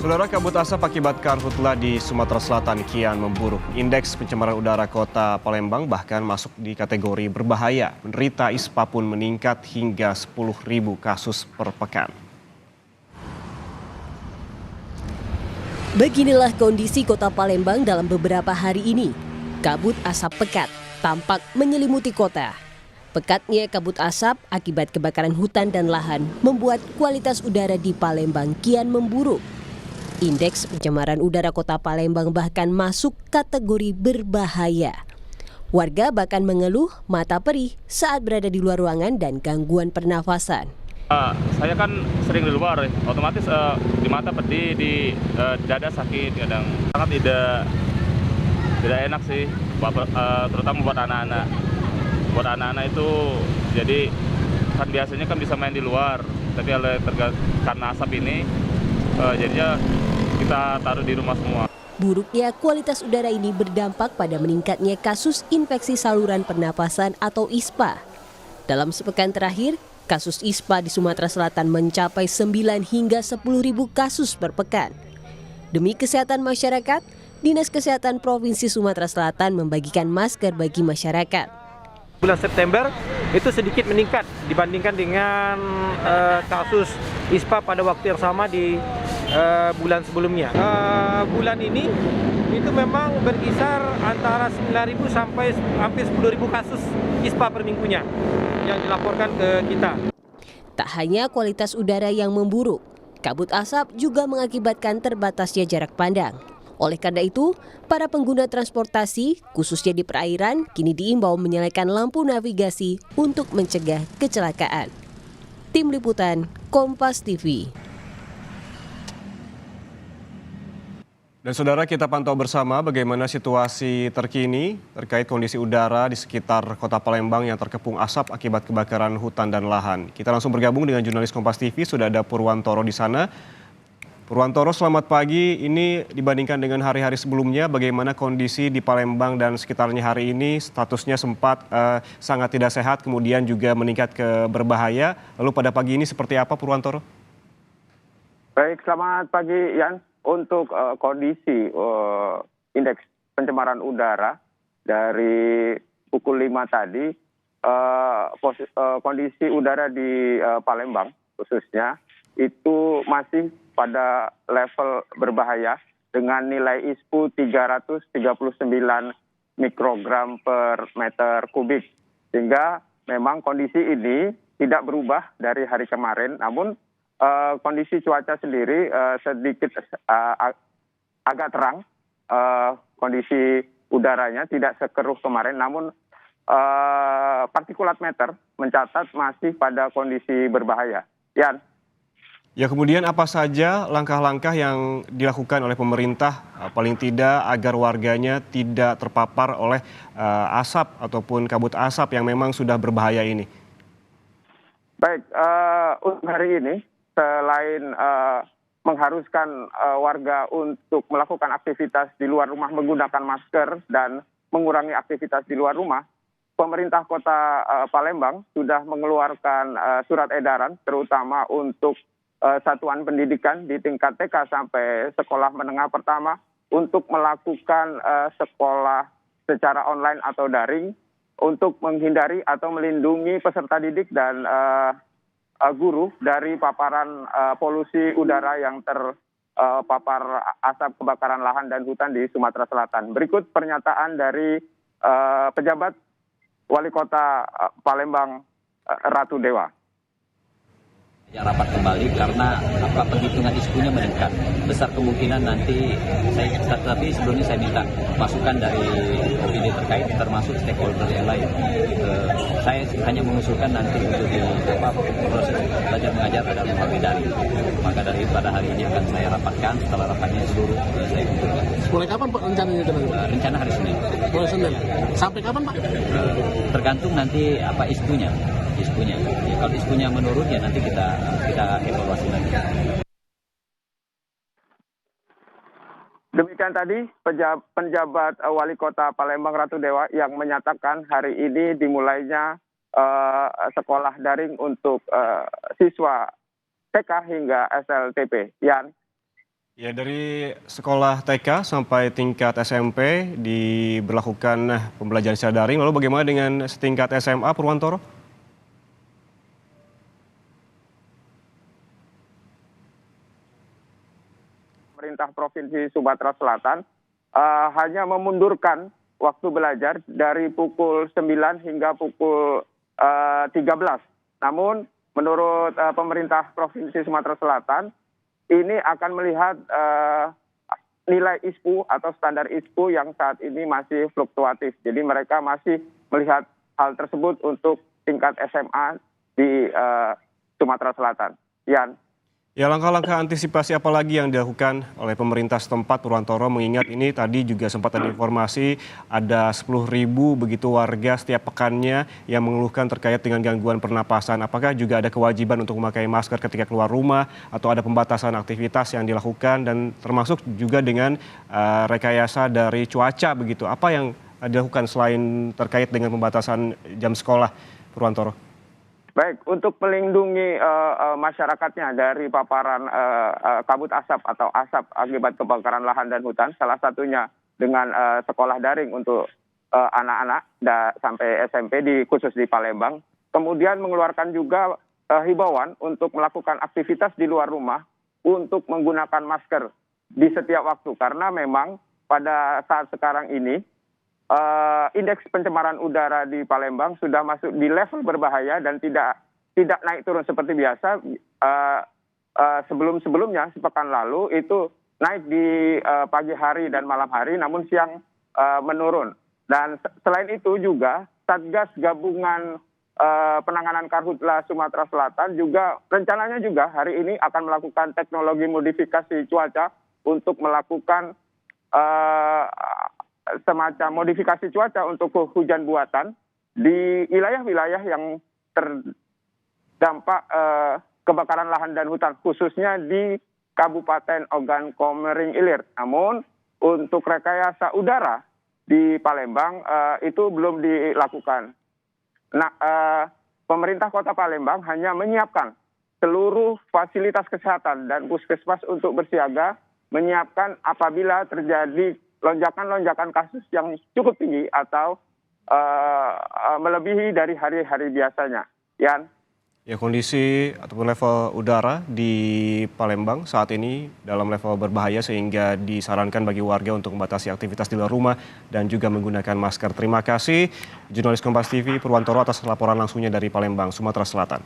Saudara, kabut asap akibat karhutla di Sumatera Selatan kian memburuk. Indeks pencemaran udara kota Palembang bahkan masuk di kategori berbahaya. Penderita ISPA pun meningkat hingga 10.000 kasus per pekan. Beginilah kondisi kota Palembang dalam beberapa hari ini. Kabut asap pekat tampak menyelimuti kota. Pekatnya kabut asap akibat kebakaran hutan dan lahan membuat kualitas udara di Palembang kian memburuk. Indeks pencemaran udara kota Palembang bahkan masuk kategori berbahaya. Warga bahkan mengeluh mata perih saat berada di luar ruangan dan gangguan pernafasan. Saya kan sering di luar, otomatis di mata pedih, di dada sakit kadang. Sangat tidak enak sih, terutama buat anak-anak. Buat anak-anak itu, jadi kan biasanya kan bisa main di luar, tapi karena asap ini, jadinya kita taruh di rumah semua. Buruknya kualitas udara ini berdampak pada meningkatnya kasus infeksi saluran pernapasan atau ISPA. Dalam sepekan terakhir, kasus ISPA di Sumatera Selatan mencapai 9 hingga 10.000 kasus per pekan. Demi kesehatan masyarakat, Dinas Kesehatan Provinsi Sumatera Selatan membagikan masker bagi masyarakat. Bulan September itu sedikit meningkat dibandingkan dengan kasus ISPA pada waktu yang sama di bulan sebelumnya. Bulan ini itu memang berkisar antara 9.000 sampai hampir 10.000 kasus ISPA per minggunya yang dilaporkan ke kita. Tak hanya kualitas udara yang memburuk, kabut asap juga mengakibatkan terbatasnya jarak pandang. Oleh karena itu, para pengguna transportasi, khususnya di perairan, kini diimbau menyalakan lampu navigasi untuk mencegah kecelakaan. Tim Liputan, Kompas TV. Dan saudara, kita pantau bersama bagaimana situasi terkini terkait kondisi udara di sekitar kota Palembang yang terkepung asap akibat kebakaran hutan dan lahan. Kita langsung bergabung dengan jurnalis Kompas TV, sudah ada Purwantoro di sana. Purwantoro, selamat pagi. Ini dibandingkan dengan hari-hari sebelumnya, bagaimana kondisi di Palembang dan sekitarnya hari ini? Statusnya sempat sangat tidak sehat, kemudian juga meningkat ke berbahaya. Lalu pada pagi ini seperti apa, Purwantoro? Baik, selamat pagi, Yan. Untuk kondisi indeks pencemaran udara dari pukul 5 tadi, kondisi udara di Palembang khususnya itu masih pada level berbahaya dengan nilai ISPU 339 mikrogram per meter kubik. Sehingga memang kondisi ini tidak berubah dari hari kemarin, namun kondisi cuaca sendiri sedikit agak terang, kondisi udaranya tidak sekeruh kemarin, namun partikulat meter mencatat masih pada kondisi berbahaya. Yan. Ya, kemudian apa saja langkah-langkah yang dilakukan oleh pemerintah paling tidak agar warganya tidak terpapar oleh asap ataupun kabut asap yang memang sudah berbahaya ini? Baik, untuk hari ini selain mengharuskan warga untuk melakukan aktivitas di luar rumah menggunakan masker dan mengurangi aktivitas di luar rumah, pemerintah kota Palembang sudah mengeluarkan surat edaran terutama untuk satuan pendidikan di tingkat TK sampai sekolah menengah pertama untuk melakukan sekolah secara online atau daring untuk menghindari atau melindungi peserta didik dan guru dari paparan polusi udara yang terpapar asap kebakaran lahan dan hutan di Sumatera Selatan. Berikut pernyataan dari pejabat Wali Kota Palembang, Ratu Dewa. Rapat kembali karena penghitungan ISPU-nya meningkat. Besar kemungkinan nanti, tapi sebelumnya saya minta masukan dari OPD terkait termasuk stakeholder yang lain. Saya hanya mengusulkan nanti untuk proses belajar mengajar adalah melalui daring. Maka dari pada hari ini akan saya rapatkan, setelah rapatnya seluruh saya kumpulkan. Mulai kapan Pak rencananya? Rencana hari Senin. Mulai Senin. Sampai kapan Pak? Tergantung nanti ISPU-nya. Ya, kalau ISPU-nya menurun ya nanti kita evaluasi lagi. Demikian tadi penjabat Wali Kota Palembang Ratu Dewa yang menyatakan hari ini dimulainya sekolah daring untuk siswa TK hingga SLTP. Yan. Ya, dari sekolah TK sampai tingkat SMP diberlakukan pembelajaran secara daring. Lalu bagaimana dengan setingkat SMA, Purwantoro? Pemerintah Provinsi Sumatera Selatan hanya memundurkan waktu belajar dari pukul 9 hingga pukul 13. Namun menurut pemerintah Provinsi Sumatera Selatan, ini akan melihat nilai ISPU atau standar ISPU yang saat ini masih fluktuatif. Jadi mereka masih melihat hal tersebut untuk tingkat SMA di Sumatera Selatan. Yan. Ya, langkah-langkah antisipasi apa lagi yang dilakukan oleh pemerintah setempat, Purwantoro, mengingat ini tadi juga sempat ada informasi ada 10.000 begitu warga setiap pekannya yang mengeluhkan terkait dengan gangguan pernapasan. Apakah juga ada kewajiban untuk memakai masker ketika keluar rumah atau ada pembatasan aktivitas yang dilakukan dan termasuk juga dengan rekayasa dari cuaca begitu. Apa yang dilakukan selain terkait dengan pembatasan jam sekolah, Purwantoro? Baik, untuk melindungi masyarakatnya dari paparan kabut asap atau asap akibat kebakaran lahan dan hutan, salah satunya dengan sekolah daring untuk anak-anak sampai SMP khusus di Palembang. Kemudian mengeluarkan juga himbauan untuk melakukan aktivitas di luar rumah untuk menggunakan masker di setiap waktu. Karena memang pada saat sekarang ini, indeks pencemaran udara di Palembang sudah masuk di level berbahaya dan tidak naik turun seperti biasa. Sebelumnya sepekan lalu itu naik di pagi hari dan malam hari, namun siang menurun. Dan selain itu juga Satgas Gabungan Penanganan Karhutla Sumatera Selatan juga rencananya juga hari ini akan melakukan teknologi modifikasi cuaca untuk melakukan semacam modifikasi cuaca untuk hujan buatan di wilayah-wilayah yang terdampak kebakaran lahan dan hutan, khususnya di Kabupaten Ogan Komering Ilir. Namun untuk rekayasa udara di Palembang itu belum dilakukan. Nah, pemerintah Kota Palembang hanya menyiapkan seluruh fasilitas kesehatan dan puskesmas untuk bersiaga, menyiapkan apabila terjadi lonjakan kasus yang cukup tinggi atau melebihi dari hari-hari biasanya. Yan. Ya, kondisi ataupun level udara di Palembang saat ini dalam level berbahaya sehingga disarankan bagi warga untuk membatasi aktivitas di luar rumah dan juga menggunakan masker. Terima kasih jurnalis Kompas TV Purwantoro atas laporan langsungnya dari Palembang, Sumatera Selatan.